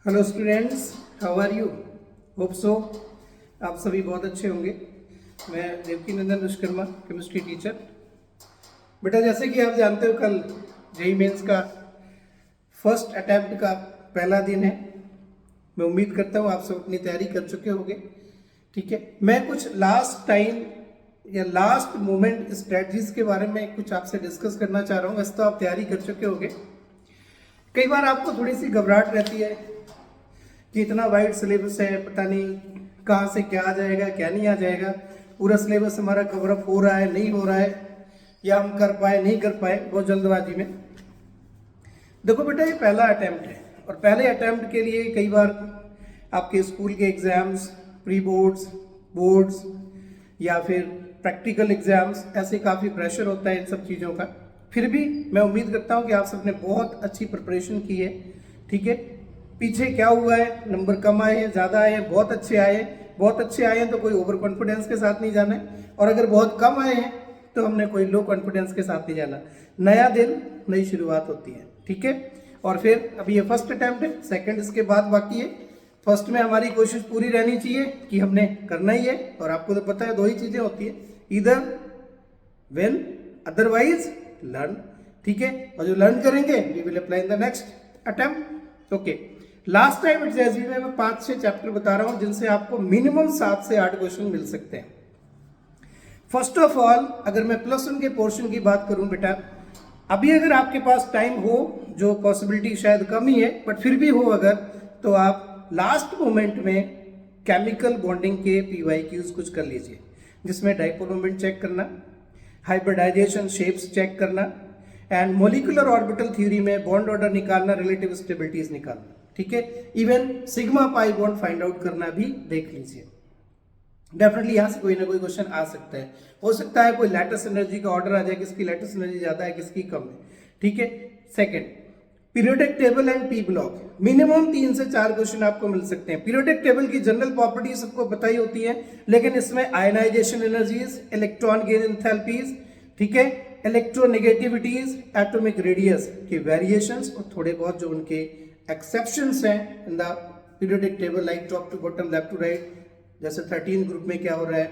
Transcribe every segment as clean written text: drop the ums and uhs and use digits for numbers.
Hello students, how are you? Hope so आप सभी बहुत अच्छे होंगे। मैं देवकी नंदन विश्वकर्मा, केमिस्ट्री टीचर। बेटा, जैसे कि आप जानते हो, कल जेईई मेंस का फर्स्ट अटैम्प्ट का पहला दिन है। मैं उम्मीद करता हूँ आप सब अपनी तैयारी कर चुके होंगे। ठीक है, मैं कुछ लास्ट टाइम या लास्ट मोमेंट स्ट्रेटजीज के बारे में कुछ आपसे डिस्कस करना चाह रहा हूँ। वैसे तो आप तैयारी कर चुके होंगे। कई बार आपको थोड़ी सी घबराहट रहती है कि इतना वाइड सिलेबस है, पता नहीं कहाँ से क्या आ जाएगा क्या नहीं आ जाएगा, पूरा सिलेबस हमारा कवर अप हो रहा है नहीं हो रहा है, या हम कर पाए नहीं कर पाए बहुत जल्दबाजी में। देखो बेटा, ये पहला अटेम्प्ट है और पहले अटेम्प्ट के लिए कई बार आपके स्कूल के एग्जाम्स, प्री बोर्ड्स, बोर्ड्स या फिर प्रैक्टिकल एग्जाम्स, ऐसे काफ़ी प्रेशर होता है इन सब चीज़ों का। फिर भी मैं उम्मीद करता हूँ कि आप सबने बहुत अच्छी प्रिपरेशन की है। ठीक है, पीछे क्या हुआ है, नंबर कम आए हैं, ज़्यादा आए हैं, बहुत अच्छे आए हैं। बहुत अच्छे आए हैं तो कोई ओवर कॉन्फिडेंस के साथ नहीं जाना है, और अगर बहुत कम आए हैं तो हमने कोई लो कॉन्फिडेंस के साथ नहीं जाना। नया दिन, नई शुरुआत होती है। ठीक है, और फिर अभी ये फर्स्ट अटेम्प्ट है, सेकंड इसके बाद बाकी है। फर्स्ट में हमारी कोशिश पूरी रहनी चाहिए कि हमने करना ही है, और आपको तो पता है दो ही चीज़ें होती है, इधर वेन अदरवाइज लर्न। ठीक है, और जो लर्न करेंगे we will apply in the next attempt. Okay, last time it's as में मैं 5-6 चैप्टर बता रहा हूं जिनसे आपको मिनिमम 7 से 8 क्वेश्चन मिल सकते हैं। फर्स्ट ऑफ ऑल, अगर मैं +1 के पोर्शन की बात करूं बेटा, अभी अगर आपके पास टाइम हो, जो पॉसिबिलिटी शायद कम ही है बट फिर भी हो अगर, तो आप लास्ट मोमेंट में केमिकल बॉन्डिंग के PYQs कुछ कर लीजिए, जिसमें डाइपोल मोमेंट चेक करना, हाइब्रिडाइजेशन शेप्स चेक करना, एंड मोलिकुलर ऑर्बिटल थ्योरी में बॉन्ड ऑर्डर निकालना, रिलेटिव स्टेबिलिटीज निकालना। ठीक है, even sigma pi bond find out करना भी देख लीजिए। डेफिनेटली यहां से कोई ना कोई क्वेश्चन आ सकता है। हो सकता है कोई लैटिस एनर्जी का ऑर्डर आ जाए, किसकी लैटिस एनर्जी ज्यादा है किसकी कम है। ठीक है, second, periodic table and P block, minimum 3 से 4 क्वेश्चन आपको मिल सकते हैं। पीरियोडिक टेबल की जनरल प्रॉपर्टी सबको पता ही होती है, लेकिन इसमें ionization energies, electron gain enthalpies, ठीक है, इलेक्ट्रोनेगेटिविटीज, एटॉमिक रेडियस के वेरिएशंस, और थोड़े बहुत जो उनके एक्सेप्शंस हैं in the periodic table, like top to bottom, left to right. जैसे 13 ग्रुप में क्या हो रहा है,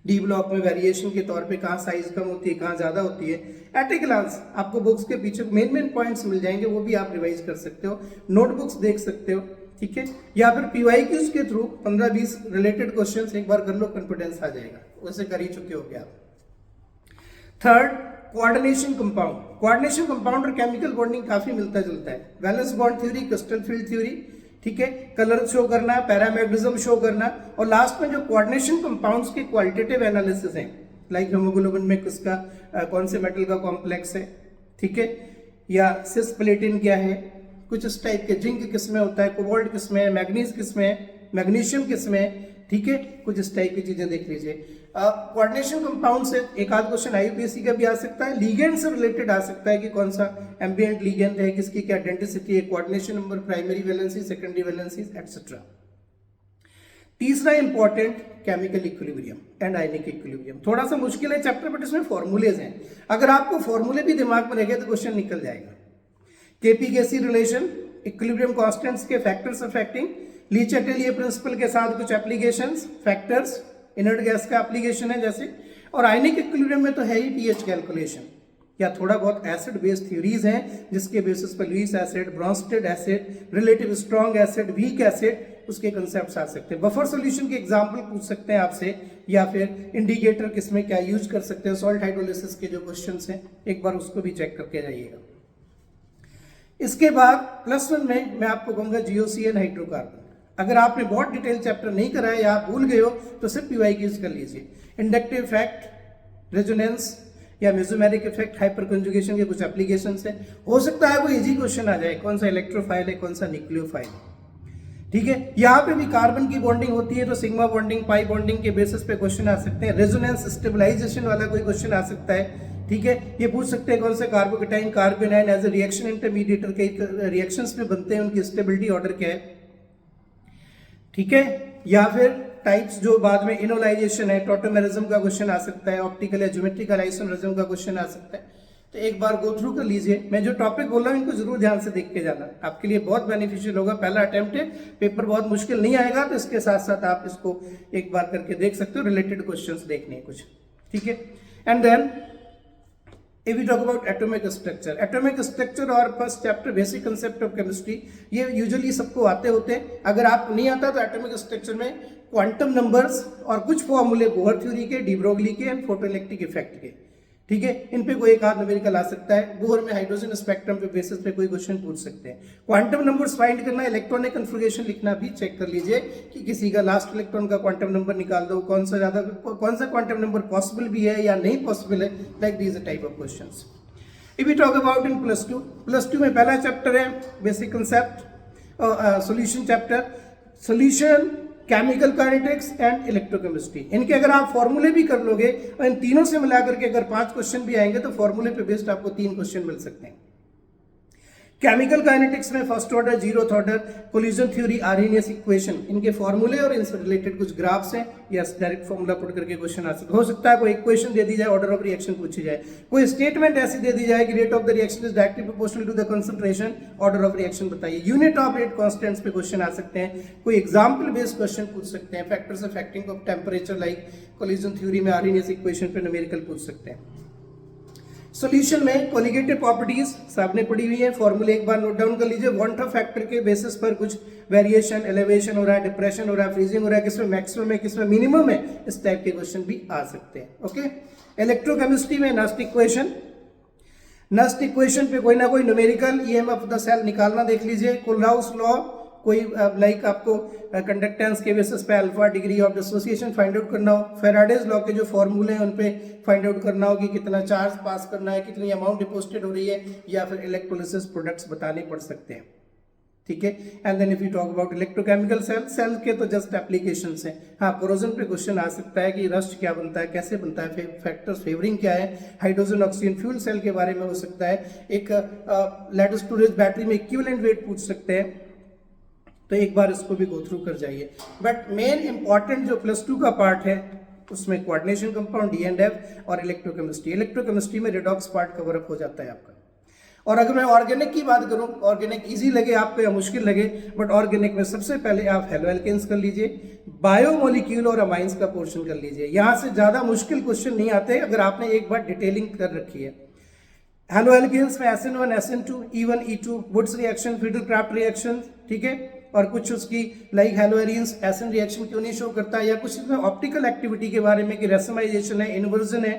डी ब्लॉक में वेरिएशन के तौर पे कहाँ साइज कम होती है, कहाँ ज्यादा होती है। एट ए ग्लांस आपको बुक्स के पीछे मेन पॉइंट्स मिल जाएंगे, वो भी आप रिवाइज कर सकते हो, नोटबुक्स देख सकते हो। ठीक है, या फिर PYQs के थ्रू 15-20 रिलेटेड क्वेश्चंस एक बार कर लो, कॉन्फिडेंस आ जाएगा, वैसे कर ही चुके हो क्या आप। Third, coordination compound. Coordination compound और केमिकल बॉन्डिंग काफी मिलता जुलता है। Valence bond theory, crystal field theory, ठीक है, कलर शो करना, पैरामैग्नेटिज्म शो करना, और लास्ट में जो कोऑर्डिनेशन कंपाउंड्स के क्वालिटेटिव एनालिसिस हैं, लाइक हीमोग्लोबिन में किसका कौन से मेटल का कॉम्प्लेक्स है, ठीक है, या सिस प्लेटिन क्या है, कुछ इस टाइप के, जिंक किस में होता है, कोबाल्ट किस में है, मैग्नीज किस में है, मैग्नीशियम किस में है, ठीक है, कुछ इस टाइप की चीजें देख लीजिए। कोऑर्डिनेशन कंपाउंड से एक आध क्वेश्चन IUPAC का भी आ सकता है, लीगेंड से रिलेटेड आ सकता है कि कौन सा एम्बिएंट लीगेंड है, किसकी क्या डेंसिटी है, coordination number, primary valency, secondary valency, etcetera. तीसरा important, chemical equilibrium and ionic equilibrium. थोड़ा सा मुश्किल है चैप्टर, बट इसमें फॉर्मूलेज हैं, अगर आपको फॉर्मूले भी दिमाग में रह गए तो क्वेश्चन निकल जाएगा। KP-KC रिलेशन, इक्विलिब्रियम कांस्टेंट्स के फैक्टर्स अफेक्टिंग, ली चैटेलियर प्रिंसिपल के साथ कुछ एप्लीकेशंस, फैक्टर्स, इनर्ट गैस का एप्लीकेशन है जैसे, और आयनिक इक्विलिब्रियम में तो है ही pH कैलकुलेशन, या थोड़ा बहुत एसिड बेस्ड थ्योरीज हैं जिसके बेसिस पर Lewis acid, Bronsted acid, relative strong acid, weak acid, उसके कंसेप्ट्स आ सकते हैं। बफर सॉल्यूशन के एग्जांपल पूछ सकते हैं आपसे, या फिर इंडिकेटर किसमें क्या यूज कर सकते हैं, सॉल्ट हाइड्रोलिसिस के जो क्वेश्चंस हैं एक बार उसको भी चेक करके जाइएगा। इसके बाद +1 में मैं आपको कहूंगा GOC एंड हाइड्रोकार्बन। अगर आपने बहुत डिटेल चैप्टर नहीं करा है या आप भूल गए हो तो सिर्फ PYQs कर लीजिए। इंडक्टिव इफेक्ट, रेजोनेंस या मेसोमेरिक इफेक्ट, हाइपर कंजुगेशन के कुछ एप्लीकेशंस हैं। हो सकता है वो इजी क्वेश्चन आ जाए, कौन सा इलेक्ट्रोफाइल है, कौन सा न्यूक्लियोफाइल है। ठीक है, यहाँ पे भी कार्बन की बॉन्डिंग होती है तो सिग्मा बॉन्डिंग, पाई बॉन्डिंग के बेसिस पे क्वेश्चन आ सकते हैं। रेजोनेंस स्टेबलाइजेशन वाला कोई क्वेश्चन आ सकता है। ठीक है, ये पूछ सकते हैं कौन से carbocation, carbanion as a reaction intermediate के रिएक्शंस में बनते हैं, उनकी स्टेबिलिटी ऑर्डर क्या है। ठीक है, या फिर टाइप्स जो बाद में इनोलाइजेशन है, टॉटोमेरिज्म का क्वेश्चन आ सकता है, ऑप्टिकल या ज्योमेट्रिकल आइसोमेरिज्म का क्वेश्चन आ सकता है। तो एक बार गो थ्रू कर लीजिए। मैं जो टॉपिक बोल रहा हूँ इनको जरूर ध्यान से देख के जाना, आपके लिए बहुत बेनिफिशियल होगा। पहला अटेम्प्ट है, पेपर बहुत मुश्किल नहीं आएगा, तो इसके साथ साथ आप इसको एक बार करके देख सकते हो, रिलेटेड क्वेश्चंस देखने हैं कुछ, ठीक है। And then if we talk about atomic structure और first chapter basic concept of chemistry, ये यूजुअली सबको आते होते हैं। अगर आप नहीं आता तो एटॉमिक स्ट्रक्चर में क्वांटम नंबर्स और कुछ फॉर्मूले बोहर थ्योरी के, डी ब्रोगली के एंड फोटोइलेक्ट्रिक इफेक्ट के, ठीक है, इन पे कोई एक आध न्यूमेरिकल आ सकता है। बोहर में हाइड्रोजन स्पेक्ट्रम पे बेसिस पे कोई क्वेश्चन पूछ सकते हैं। क्वांटम नंबर्स फाइंड करना, इलेक्ट्रॉनिक कन्फिगरेशन लिखना भी चेक कर लीजिए कि किसी का लास्ट इलेक्ट्रॉन का क्वांटम नंबर निकाल दो, कौन सा क्वांटम नंबर पॉसिबल भी है या नहीं पॉसिबल है, like these type of questions. If we talk about in plus two में पहला चैप्टर है basic concept, solution chapter, solution, chemical kinetics and electrochemistry. इनके अगर आप फॉर्मूले भी कर लोगे और इन तीनों से मिलाकर के अगर 5 क्वेश्चन भी आएंगे तो फॉर्मूले पे बेस्ड आपको 3 क्वेश्चन मिल सकते हैं। केमिकल काइनेटिक्स में first order, zeroth order, collision theory, Arrhenius equation, इनके फॉर्मूले और इनसे रिलेटेड कुछ ग्राफ्स हैं। यस, डायरेक्ट फॉर्मूला पुट करके क्वेश्चन आ सकता हो सकता है कोई इक्वेशन दे दी जाए, ऑर्डर ऑफ रिएक्शन पूछी जाए, कोई स्टेटमेंट ऐसी दे दी जाए कि rate of the reaction is directly proportional to the concentration, order of reaction बताइए। यूनिट ऑफ रेट कांस्टेंट्स पे क्वेश्चन आ सकते हैं, कोई एग्जांपल बेस्ड क्वेश्चन पूछ सकते हैं, factors affecting of temperature like collision theory में आर्हेनियस इक्वेशन पे न्यूमेरिकल पूछ सकते हैं। सॉल्यूशन में कोलिगेटिव प्रॉपर्टीज सामने पड़ी हुई है, फॉर्मूले एक बार नोट डाउन कर लीजिए। वॉन ऑफ फैक्टर के बेसिस पर कुछ वेरिएशन, एलिवेशन हो रहा है, डिप्रेशन हो रहा है, फ्रीजिंग हो रहा है, किसमें मैक्सिमम है, किसमें मिनिमम है, इस टाइप के क्वेश्चन भी आ सकते हैं। ओके। इलेक्ट्रोकेमिस्ट्री में नस्ट इक्वेशन पे कोई ना कोई numerical, EMF of the cell निकालना देख लीजिए। कोलराउस लॉ, कोई लाइक आपको कंडक्टेंस के बेसिस पे alpha, degree of dissociation find out करना हो, फेराडेज लॉ के जो फॉर्मूले हैं उन पे फाइंड आउट करना हो कि कितना चार्ज पास करना है, कितनी अमाउंट डिपोजिटेड हो रही है, या फिर इलेक्ट्रोलिसिस प्रोडक्ट्स बताने पड़ सकते हैं, ठीक है। And then if you talk about electrochemical cell के तो जस्ट एप्लीकेशंस हैं। हाँ, कोरोजन पे क्वेश्चन आ सकता है कि रस्ट क्या बनता है, कैसे बनता है, फैक्टर्स फेवरिंग क्या है, हाइड्रोजन ऑक्सीजन फ्यूल सेल के बारे में हो सकता है, एक लेड स्टोरेज बैटरी में इक्विवेलेंट वेट पूछ सकते हैं, तो एक बार इसको भी गो थ्रू कर जाइए। बट मेन इंपॉर्टेंट जो प्लस 2 का पार्ट है उसमें कोऑर्डिनेशन कंपाउंड, D&F और इलेक्ट्रोकेमिस्ट्री में रिडॉक्स पार्ट कवर अप हो जाता है आपका। और अगर मैं ऑर्गेनिक की बात करूं, ऑर्गेनिक इजी लगे आपको या मुश्किल लगे, बट ऑर्गेनिक में सबसे पहले आप हेलोएल्केन्स कर लीजिए, बायोमोलिक्यूल और अमाइंस का पोर्शन कर लीजिए। यहां से ज्यादा मुश्किल क्वेश्चन नहीं आते अगर आपने एक बार डिटेलिंग कर रखी है। हेलोएल्केन्स में SN1, SN2, E1, E2, Wurtz reaction, फिडलक्राफ्ट reaction, ठीक है, और कुछ उसकी लाइक हेलोएरियंस एसिड रिएक्शन क्यों नहीं शो करता, या कुछ इसमें ऑप्टिकल एक्टिविटी के बारे में कि रेसमाइजेशन है, इन्वर्जन है,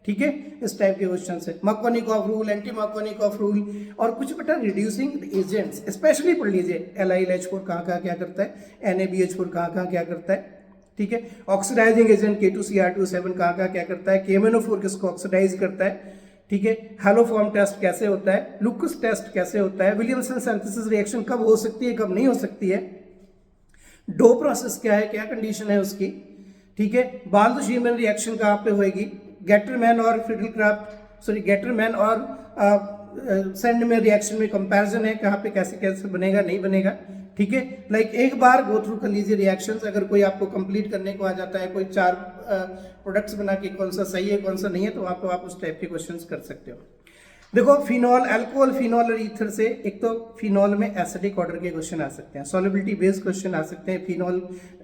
ठीक है, इस टाइप के क्वेश्चन है। Markovnikov rule, anti Markovnikov rule, और कुछ बेटा रिड्यूसिंग एजेंट्स स्पेशली पढ़ लीजिए। LiLH4 कहाँ क्या करता है, NaBH4 कहाँ क्या करता है, ठीक है, ऑक्सीडाइजिंग एजेंट K2Cr2 कहाँ क्या करता है, KMnO4 किसको ऑक्सीडाइज करता है, ठीक है, हैलोफॉर्म टेस्ट कैसे होता है, लुकस टेस्ट कैसे होता है, विलियमसन सिंथेसिस रिएक्शन कब हो सकती है, कब नहीं हो सकती है, डो प्रोसेस क्या है, क्या कंडीशन है उसकी, ठीक है, बाल्द-शीमन रिएक्शन कहाँ पे होएगी, गेटरमैन और गेटरमैन और सेंडमैन रिएक्शन में कंपैरिजन है, कहाँ पे कैसे कैसे बनेगा, नहीं बनेगा, ठीक है। लाइक एक बार गो थ्रू कर लीजिए रिएक्शंस। अगर कोई आपको कंप्लीट करने को आ जाता है, कोई 4 प्रोडक्ट्स बना के कौन सा सही है कौन सा नहीं है, तो आप उस टाइप के क्वेश्चंस कर सकते हो। देखो, फिनॉल, अल्कोहल, फिनॉल और ईथर से एक तो फिनॉल में एसिडिक ऑर्डर के क्वेश्चन आ सकते हैं, सॉल्युबिलिटी बेस्ड क्वेश्चन आ सकते हैं। फिनॉल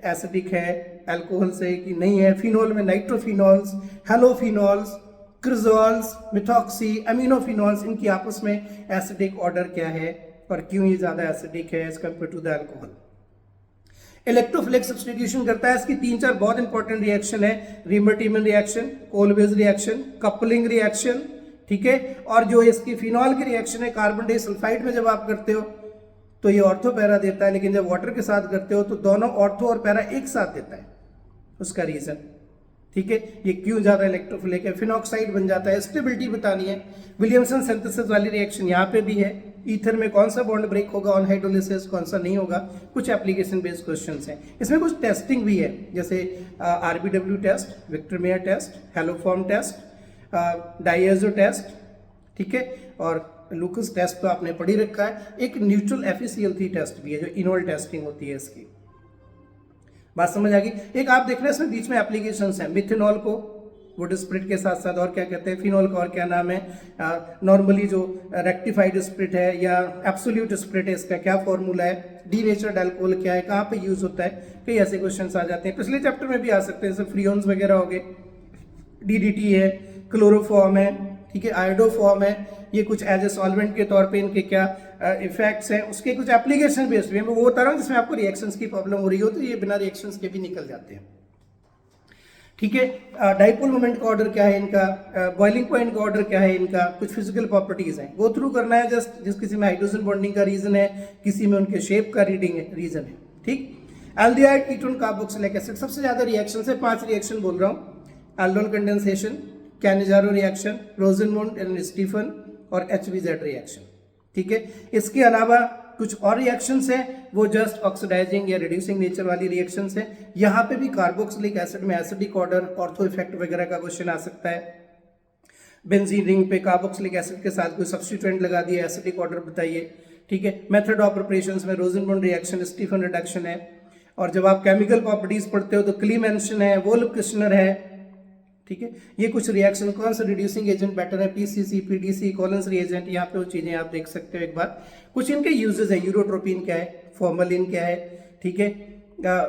एसिडिक है अल्कोहल से कि नहीं है। फिनॉल में नाइट्रोफिनॉल्स, हेलोफिनॉल्स, क्रिजोल्स, मिथॉक्सी, अमीनोफिनॉल्स, इनकी आपस में एसिडिक ऑर्डर क्या है और क्यों ये ज्यादा एसिडिक है as compared to the alcohol. Electrophilic substitution करता है, इसकी 3-4 बहुत इंपॉर्टेंट रिएक्शन है। Reimer Tiemann reaction, Kolbe's reaction, coupling reaction, ठीक है। और जो इसकी फिनॉल की रिएक्शन है कार्बन डाइसल्फाइड में जब आप करते हो तो ये ऑर्थो पैरा देता है, लेकिन जब वाटर के साथ करते हो तो दोनों ऑर्थो और पैरा एक साथ देता है। उसका रीजन, ठीक है, ये क्यों ज्यादा इलेक्ट्रोफिलिक है। फिनॉक्साइड बन जाता है, स्टेबिलिटी बतानी है। विलियमसन सिंथेसिस वाली रिएक्शन यहाँ पे भी है। ईथर में कौन सा बॉन्ड ब्रेक होगा ऑन हाइड्रोलिसिस, कौन सा नहीं होगा। कुछ एप्लीकेशन बेस्ड क्वेश्चंस हैं। इसमें कुछ टेस्टिंग भी है, जैसे RBW test, Victor Meyer test, haloform test, diazo test, ठीक है, और लुकस टेस्ट तो आपने पढ़ी रखा है। एक न्यूट्रल FeCl3 टेस्ट भी है जो इनोल टेस्टिंग होती है इसकी। बात समझ आ गई। एक आप देख रहे हैं इसमें बीच में एप्लीकेशंस हैं। मिथेनॉल को वुड स्प्रिट के साथ साथ और क्या कहते हैं, फिनॉल का और क्या नाम है, नॉर्मली जो रेक्टिफाइड स्प्रिट है या एब्सोल्यूट स्प्रिट है, इसका क्या फॉर्मूला है, डीनेचर्ड अल्कोहल क्या है, कहाँ पे यूज होता है, कई ऐसे क्वेश्चंस आ जाते हैं। पिछले चैप्टर में भी आ सकते हैं, जैसे फ्रियोन्स वगैरह हो गए, डीडीटी है, क्लोरोफॉर्म है, ठीक है, आयोडोफॉर्म है, ये कुछ एज ए सॉल्वेंट के तौर पे इनके क्या इफेक्ट्स हैं, उसके कुछ एप्लीकेशन बेस्ड भी है। मैं वो बता रहा हूँ जिसमें आपको रिएक्शंस की प्रॉब्लम हो रही हो तो ये बिना रिएक्शंस के भी निकल जाते हैं, ठीक है। डाइपोल मोमेंट का ऑर्डर क्या है इनका, बॉइलिंग पॉइंट का ऑर्डर क्या है इनका, कुछ फिजिकल प्रॉपर्टीज हैं, गो थ्रू करना है जस्ट। जिस किसी में हाइड्रोजन बॉन्डिंग का रीजन है, किसी में उनके शेप का रीजन है, ठीक। एल्डिहाइड कीटोन कार्बोक्सिलिक एसिड, सबसे ज्यादा रिएक्शन है, 5 रिएक्शन बोल रहा हूँ, aldol condensation, Cannizzaro reaction, Rosenmund and Stephen और HVZ रिएक्शन, ठीक है। इसके अलावा कुछ और रिएक्शंस हैं, वो जस्ट ऑक्सीडाइजिंग या रिड्यूसिंग नेचर वाली रिएक्शंस हैं। यहाँ पे भी कार्बोक्सिलिक एसिड में एसिडिक ऑर्डर, ऑर्थो इफेक्ट वगैरह का क्वेश्चन आ सकता है। बेंजीन रिंग पे कार्बोक्सिलिक एसिड के साथ कोई सब्स्टिट्यूएंट लगा दिया, एसिडिक ऑर्डर बताइए, ठीक है। मेथड ऑफ प्रिपरेशंस में रोजेनमुंड रिएक्शन, स्टीफन रिडक्शन है। और जब आप केमिकल प्रॉपर्टीज पढ़ते हो तो क्लीमेंशन है, वोल्फ-किर्शनर है, ठीक है। ये कुछ रिएक्शन, कौन सा रिड्यूसिंग एजेंट बेटर है, PCC, PDC, कॉलिन्स रिएजेंट, यहाँ पे वो चीजें आप देख सकते हो एक बार। कुछ इनके यूजेस है, यूरोट्रोपिन क्या है, फॉर्मलिन क्या है, ठीक है,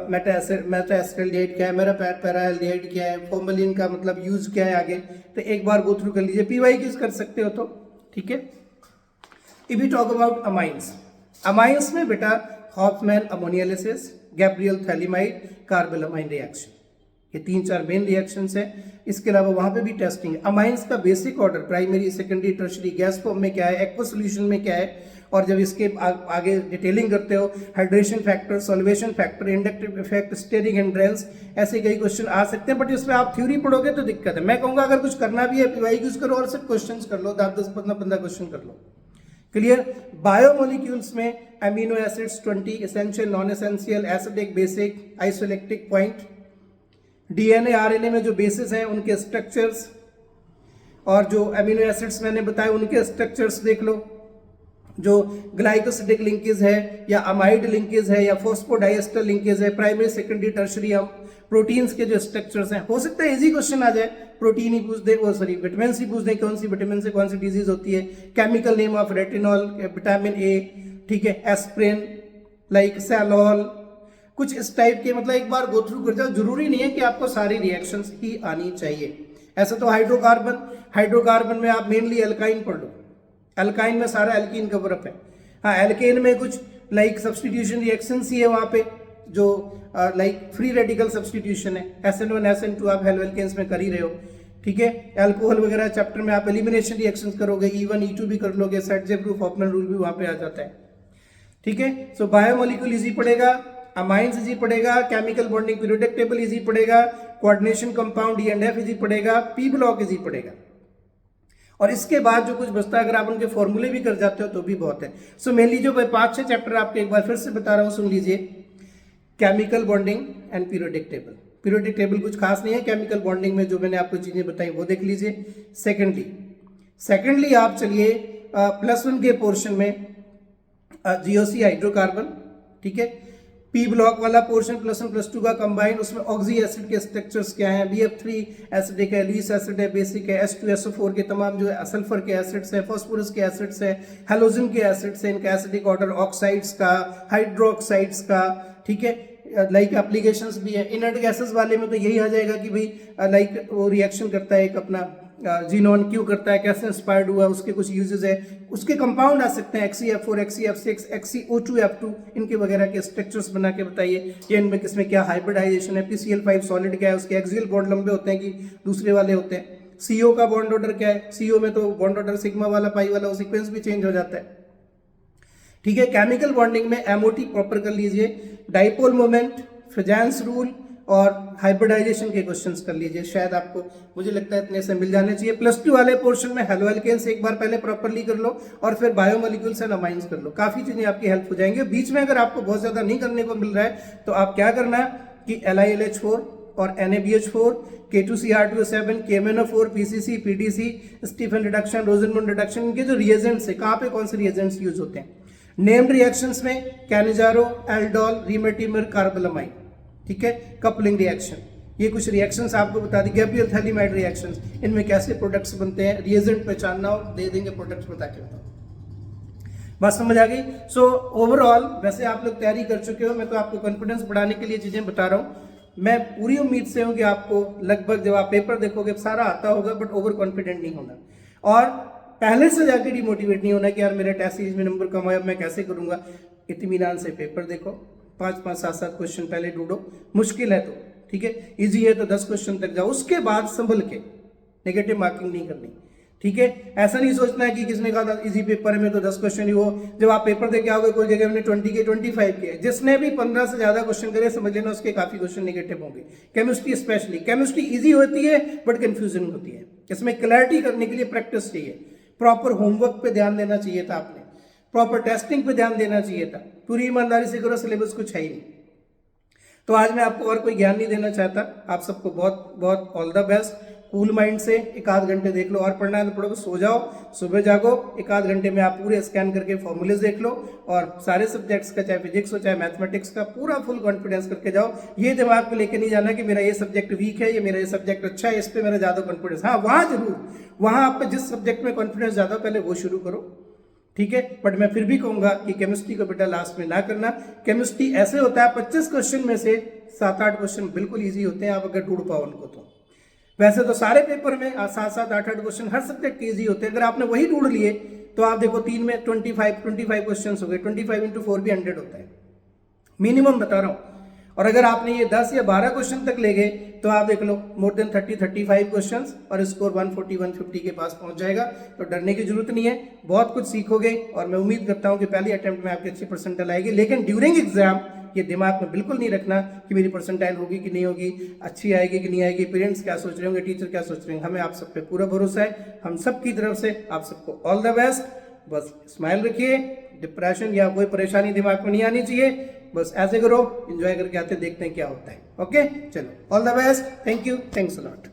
मेटाएसिटाल्डिहाइड क्या है, मेरा पैराएल्डिहाइड क्या है, फॉर्मलिन का मतलब यूज क्या है आगे, तो एक बार गो थ्रू कर लीजिए, PYQs कर सकते हो तो, ठीक है। If you talk about amines, amines में बेटा हॉफमैन अमोनियालिसिस, गैब्रियल थैलिमाइड, कार्बोलामाइन रिएक्शन, ये 3-4 मेन रिएक्शंस हैं। इसके अलावा वहां पे भी टेस्टिंग है। अमाइंस का basic order primary, secondary, tertiary, gas form में क्या है, एक्वा सॉल्यूशन में क्या है, और जब इसके आगे डिटेलिंग करते हो, hydration factor, solvation factor, inductive effect, steric hindrance, ऐसे कई क्वेश्चन आ सकते हैं। बट इसमें आप थ्योरी पढ़ोगे तो दिक्कत है। मैं कहूंगा अगर कुछ करना भी है PYQs करो और सिर्फ क्वेश्चन कर लो, 10-15 क्वेश्चन कर लो, क्लियर। बायोमोलिक्यूल्स में amino acids 20, essential, non essential, acidic, basic, isoelectric point. DNA RNA में जो बेसिस हैं उनके स्ट्रक्चर्स, और जो अमीनो एसिड्स मैंने बताए उनके स्ट्रक्चर्स देख लो। जो ग्लाइकोसिडिक लिंकेज है या अमाइड लिंकेज है या फॉस्फोडाइएस्टर लिंकेज है, प्राइमरी, सेकेंडरी, टर्शरी, हम प्रोटीन्स के जो स्ट्रक्चर्स हैं, हो सकता है इजी क्वेश्चन आ जाए, प्रोटीन ही पूछ दे, वो सॉरी विटामिन ही पूछ दे, कौन सी विटामिन से कौन सी डिजीज होती है, chemical name of retinol, vitamin A, ठीक है, एस्प्रिन, लाइक सैलॉल, कुछ इस टाइप के, मतलब एक बार गो थ्रू कर जाओ। जरूरी नहीं है कि आपको सारी रिएक्शंस ही आनी चाहिए। ऐसा तो हाइड्रोकार्बन में आप मेनली एल्काइन पढ़ लो, एल्काइन में सारा एल्कीन कवरअप है। हाँ, एल्केन में कुछ लाइक सब्सटीट्यूशन रिएक्शंस ही है वहां पे, जो लाइक फ्री रेडिकल सब्सटीट्यूशन है। SN1 SN2 आप हेलोएल्केन्स में कर ही रहे हो, ठीक है। अल्कोहल वगैरह चैप्टर में आप एलिमिनेशन रिएक्शंस करोगे, E1 E2 भी कर लोगे, सेट-जेफ-रूफ हॉफमैन रूल भी वहां पे आ जाता है, ठीक है। सो बायोमोलिक्यूल इजी पड़ेगा, अमाइंस इजी पड़ेगा, chemical bonding periodic table easy पड़ेगा, कोऑर्डिनेशन कंपाउंड E&F इजी पड़ेगा, P ब्लॉक इजी पड़ेगा। और इसके बाद जो कुछ बचता है, अगर आप उनके फॉर्मूले भी कर जाते हो तो भी बहुत है। सो मेनली जो 5-6 चैप्टर आपके एक बार फिर से बता रहा हूं, सुन लीजिए। Chemical bonding and periodic table. Periodic table कुछ खास नहीं है, केमिकल बॉन्डिंग में जो मैंने आपको चीजें बताई वो देख लीजिए। सेकेंडली आप चलिए +1 के पोर्शन में GOC हाइड्रोकार्बन, ठीक है। P ब्लॉक वाला पोर्शन +1 +2 का कंबाइन, उसमें ऑक्सी एसिड के स्ट्रक्चर्स क्या हैं, BF3 एसिडिक है, लुईस एसिड है, बेसिक है, H2SO4 के तमाम जो है सल्फर के एसिड्स हैं, फास्फोरस के एसिड्स हैं, हेलोजन के एसिड्स हैं, इनका एसिडिक ऑर्डर ऑक्साइड्स का, हाइड्रोक्साइड्स का, ठीक है। लाइक एप्लीकेशंस भी है। इनर्ट गैसेस वाले में तो यही आ जाएगा कि भाई लाइक वो रिएक्शन करता है एक अपना जीनोन क्यों करता है, कैसे इंस्पायर्ड हुआ, उसके कुछ यूजेस है। उसके कंपाउंड आ सकते हैं XeF4, XeF6, XeO2F2, इनके वगैरह के स्ट्रक्चर्स बना के बताइए ये इनमें किसमें क्या हाइब्रिडाइजेशन है। PCl5 सॉलिड क्या है, उसके एक्सियल बॉन्ड लंबे होते हैं कि दूसरे वाले होते हैं। CO का बॉन्ड ऑर्डर क्या है, CO में तो बॉन्ड ऑर्डर सिग्मा वाला, पाई वाला, वो सीक्वेंस भी चेंज हो जाता है, ठीक है। केमिकल बॉन्डिंग में MOT प्रॉपर कर लीजिए, डाइपोल मोमेंट, फ्रेजेंस रूल और हाइब्रिडाइजेशन के क्वेश्चंस कर लीजिए। शायद आपको, मुझे लगता है इतने से मिल जाने चाहिए। +2 वाले पोर्शन में हेलोएल्केन्स एक बार पहले प्रॉपरली कर लो और फिर बायोमोलिक्यूल्स एंड अमाइंस कर लो, काफी चीजें आपकी हेल्प हो जाएंगी। बीच में अगर आपको बहुत ज्यादा नहीं करने को मिल रहा है तो आप क्या करना कि LiLH4 और NaBH4, K2CR2O7, KMnO4, PCC, PDC, Stephen reduction, Rosenmund reduction, इनके जो रिएजेंट्स है, कहाँ पे कौन से रिएजेंट्स यूज होते हैं। नेम्ड रिएक्शंस में कैनिजारो, एल्डोल, रीमेटिमर, कार्बोलामाइन, ठीक है। कपलिंग रिएक्शन, ये कुछ रिएक्शंस आपको बता दी, गैब्रियल थैलीमाइड रिएक्शंस, इनमें कैसे प्रोडक्ट्स बनते हैं, रिएजेंट पहचानना हो दे देंगे, प्रोडक्ट्स बता के बताओ। बात समझ आ गई? सो ओवरऑल वैसे आप लोग तैयारी कर चुके हो, मैं तो आपको कॉन्फिडेंस बढ़ाने के लिए चीजें बता रहा हूँ। मैं पूरी उम्मीद से हूँ कि आपको लगभग जब आप पेपर देखोगे सारा आता होगा, बट ओवर कॉन्फिडेंट नहीं होना और पहले से जाके डिमोटिवेट नहीं होना कि यार मेरा टेस्ट सीरीज में नंबर कम आया, मैं कैसे करूंगा। इत्मीनान से पेपर देखो, 5-5, 7-7 क्वेश्चन पहले ढूंढो, मुश्किल है तो ठीक है, इजी है तो 10 क्वेश्चन तक जाओ, उसके बाद संभल के, नेगेटिव मार्किंग नहीं करनी, ठीक है। ऐसा नहीं सोचना है कि किसने कहा था इजी पेपर में तो 10 क्वेश्चन ही हो, जब आप पेपर दे के आओगे कोई जगह में 20 के 25 के, जिसने भी 15 से ज्यादा क्वेश्चन करे समझ लेना उसके काफी क्वेश्चन नेगेटिव होंगे। केमिस्ट्री स्पेशली, केमिस्ट्री इजी होती है बट कंफ्यूजन होती है, इसमें क्लैरिटी करने के लिए प्रैक्टिस चाहिए, प्रॉपर होमवर्क पे ध्यान देना चाहिए था आपने, प्रॉपर टेस्टिंग पे ध्यान देना चाहिए था, पूरी ईमानदारी से करो, सिलेबस कुछ है ही नहीं। तो आज मैं आपको और कोई ज्ञान नहीं देना चाहता, आप सबको बहुत बहुत all the best. Cool mind से 1-8 घंटे देख लो, और पढ़ना है तो पढ़ो, सो जाओ, सुबह जागो, 1-8 घंटे में आप पूरे स्कैन करके फॉर्मूलेज देख लो और सारे सब्जेक्ट्स का, चाहे फिजिक्स हो चाहे मैथमेटिक्स का, पूरा फुल कॉन्फिडेंस करके जाओ। ये दिमाग में लेके नहीं जाना कि मेरा ये सब्जेक्ट वीक है, ये मेरा ये सब्जेक्ट अच्छा है, इस पर मेरा ज्यादा कॉन्फिडेंस। हाँ वहां जरूर, वहां आप जिस सब्जेक्ट में कॉन्फिडेंस ज्यादा पहले वो शुरू करो, ठीक है। बट मैं फिर भी कहूंगा कि केमिस्ट्री को बेटा लास्ट में ना करना। केमिस्ट्री ऐसे होता है 25 क्वेश्चन में से 7-8 क्वेश्चन बिल्कुल इजी होते हैं, आप अगर ढूंढ पाओ उनको तो। वैसे तो सारे पेपर में 7-7, 8-8 क्वेश्चन हर सब्जेक्ट के इजी होते हैं, अगर आपने वही ढूंढ लिए तो आप देखो 3 में 25 क्वेश्चन हो गए, 25 into 4 भी 100 होता है मिनिमम, बता रहा हूं। और अगर आपने ये 10 या 12 क्वेश्चन तक ले गए तो आप देख लो मोर देन 30-35 क्वेश्चन और स्कोर 140-150 के पास पहुंच जाएगा। तो डरने की जरूरत नहीं है, बहुत कुछ सीखोगे और मैं उम्मीद करता हूं कि पहली अटेम्प्ट में आपकी अच्छी परसेंटाइल आएगी। लेकिन ड्यूरिंग एग्जाम ये दिमाग में बिल्कुल नहीं रखना कि मेरी परसेंटाइल होगी कि नहीं होगी, अच्छी आएगी कि नहीं आएगी, पेरेंट्स क्या सोच रहे होंगे, टीचर क्या सोच रहे होंगे। हमें आप सब पे पूरा भरोसा है, हम सब की तरफ से आप सबको ऑल द बेस्ट। बस स्माइल रखिए, डिप्रेशन या कोई परेशानी दिमाग में नहीं आनी चाहिए, बस ऐसे करो, एंजॉय करके आते, देखते हैं क्या होता है। ओके, चलो all the best, thank you, thanks a lot.